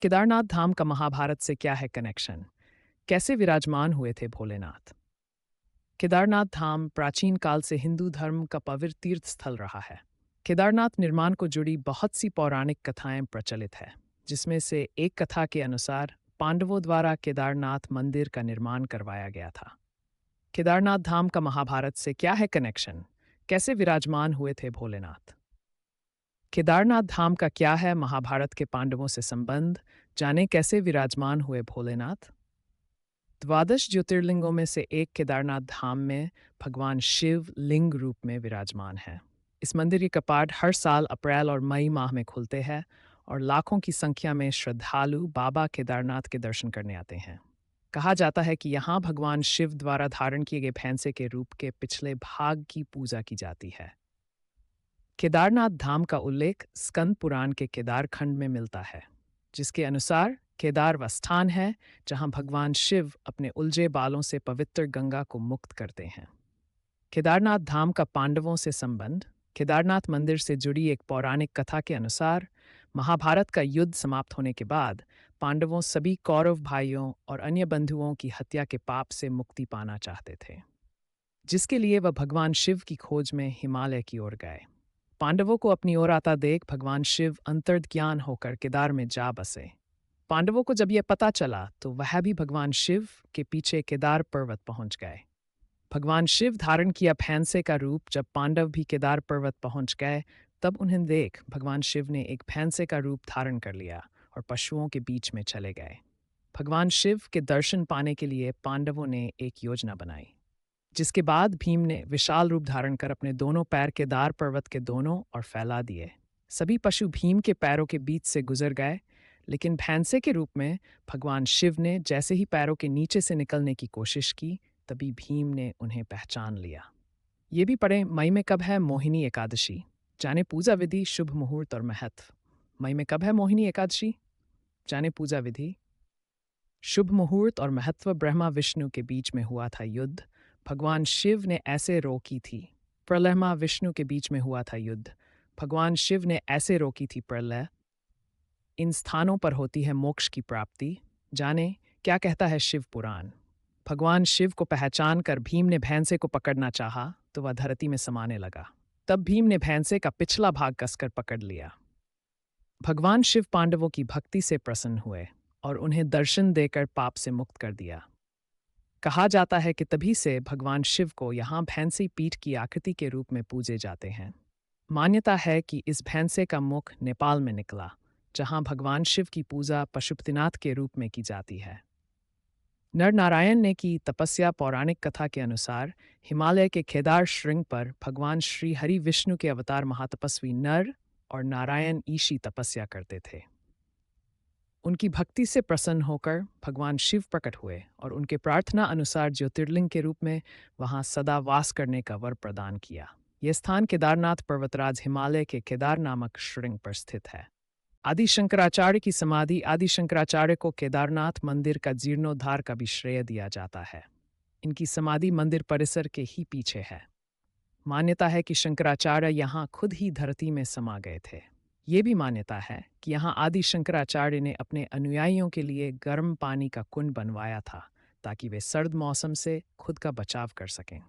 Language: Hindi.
केदारनाथ धाम का महाभारत से क्या है कनेक्शन? कैसे विराजमान हुए थे भोलेनाथ? केदारनाथ धाम प्राचीन काल से हिंदू धर्म का पवित्र तीर्थ स्थल रहा है। केदारनाथ निर्माण को जुड़ी बहुत सी पौराणिक कथाएं प्रचलित है, जिसमें से एक कथा के अनुसार पांडवों द्वारा केदारनाथ मंदिर का निर्माण करवाया गया था। केदारनाथ धाम का महाभारत से क्या है कनेक्शन? कैसे विराजमान हुए थे भोलेनाथ? केदारनाथ धाम का क्या है महाभारत के पांडवों से संबंध? जाने कैसे विराजमान हुए भोलेनाथ? द्वादश ज्योतिर्लिंगों में से एक केदारनाथ धाम में भगवान शिव लिंग रूप में विराजमान है। इस मंदिर के कपाट हर साल अप्रैल और मई माह में खुलते हैं और लाखों की संख्या में श्रद्धालु बाबा केदारनाथ के दर्शन करने आते हैं। कहा जाता है कि यहाँ भगवान शिव द्वारा धारण किए गए भैंसे के रूप के पिछले भाग की पूजा की जाती है। केदारनाथ धाम का उल्लेख स्कंद पुराण के केदार खंड में मिलता है, जिसके अनुसार केदार वह स्थान है जहां भगवान शिव अपने उलझे बालों से पवित्र गंगा को मुक्त करते हैं। केदारनाथ धाम का पांडवों से संबंध। केदारनाथ मंदिर से जुड़ी एक पौराणिक कथा के अनुसार महाभारत का युद्ध समाप्त होने के बाद पांडवों सभी कौरव भाइयों और अन्य बंधुओं की हत्या के पाप से मुक्ति पाना चाहते थे, जिसके लिए वह भगवान शिव की खोज में हिमालय की ओर गए। पांडवों को अपनी ओर आता देख भगवान शिव अंतर्ध्यान होकर केदार में जा बसे। पांडवों को जब यह पता चला तो वह भी भगवान शिव के पीछे केदार पर्वत पहुंच गए। भगवान शिव धारण किया भैंसे का रूप जब पांडव भी केदार पर्वत पहुंच गए, तब उन्हें देख भगवान शिव ने एक भैंसे का रूप धारण कर लिया और पशुओं के बीच में चले गए। भगवान शिव के दर्शन पाने के लिए पांडवों ने एक योजना बनाई, जिसके बाद भीम ने विशाल रूप धारण कर अपने दोनों पैर केदार पर्वत के दोनों ओर फैला दिए। सभी पशु भीम के पैरों के बीच से गुजर गए, लेकिन भैंसे के रूप में भगवान शिव ने जैसे ही पैरों के नीचे से निकलने की कोशिश की, तभी भीम ने उन्हें पहचान लिया। ये भी पढ़ें, मई में कब है मोहिनी एकादशी? जाने पूजा विधि, शुभ मुहूर्त और महत्व। मई में कब है मोहिनी एकादशी? जाने पूजा विधि, शुभ मुहूर्त और महत्व। ब्रह्मा विष्णु के बीच में हुआ था युद्ध। भगवान शिव ने ऐसे रोकी थी। प्रलय विष्णु के बीच में हुआ था युद्ध। भगवान शिव ने ऐसे रोकी थी प्रलय। इन स्थानों पर होती है मोक्ष की प्राप्ति। जाने क्या कहता है शिव पुराण। भगवान शिव को पहचान कर भीम ने भैंसे को पकड़ना चाहा तो वह धरती में समाने लगा। तब भीम ने भैंसे का पिछला भाग कसकर पकड़ लिया। भगवान शिव पांडवों की भक्ति से प्रसन्न हुए और उन्हें दर्शन देकर पाप से मुक्त कर दिया। कहा जाता है कि तभी से भगवान शिव को यहाँ भैंसी पीठ की आकृति के रूप में पूजे जाते हैं। मान्यता है कि इस भैंसे का मुख नेपाल में निकला, जहाँ भगवान शिव की पूजा पशुपतिनाथ के रूप में की जाती है। नर नारायण ने की तपस्या। पौराणिक कथा के अनुसार हिमालय के केदार श्रृंग पर भगवान श्री हरि विष्णु के अवतार महातपस्वी नर और नारायण ईशी तपस्या करते थे। उनकी भक्ति से प्रसन्न होकर भगवान शिव प्रकट हुए और उनके प्रार्थना अनुसार ज्योतिर्लिंग के रूप में वहां सदा वास करने का वर प्रदान किया। यह स्थान केदारनाथ पर्वतराज हिमालय के केदार नामक श्रृंग पर स्थित है। आदि शंकराचार्य की समाधि। आदि शंकराचार्य को केदारनाथ मंदिर का जीर्णोद्धार का भी श्रेय दिया जाता है। इनकी समाधि मंदिर परिसर के ही पीछे है। मान्यता है कि शंकराचार्य यहाँ खुद ही धरती में समा गए थे। ये भी मान्यता है कि यहाँ आदि शंकराचार्य ने अपने अनुयायियों के लिए गर्म पानी का कुंड बनवाया था, ताकि वे सर्द मौसम से खुद का बचाव कर सकें।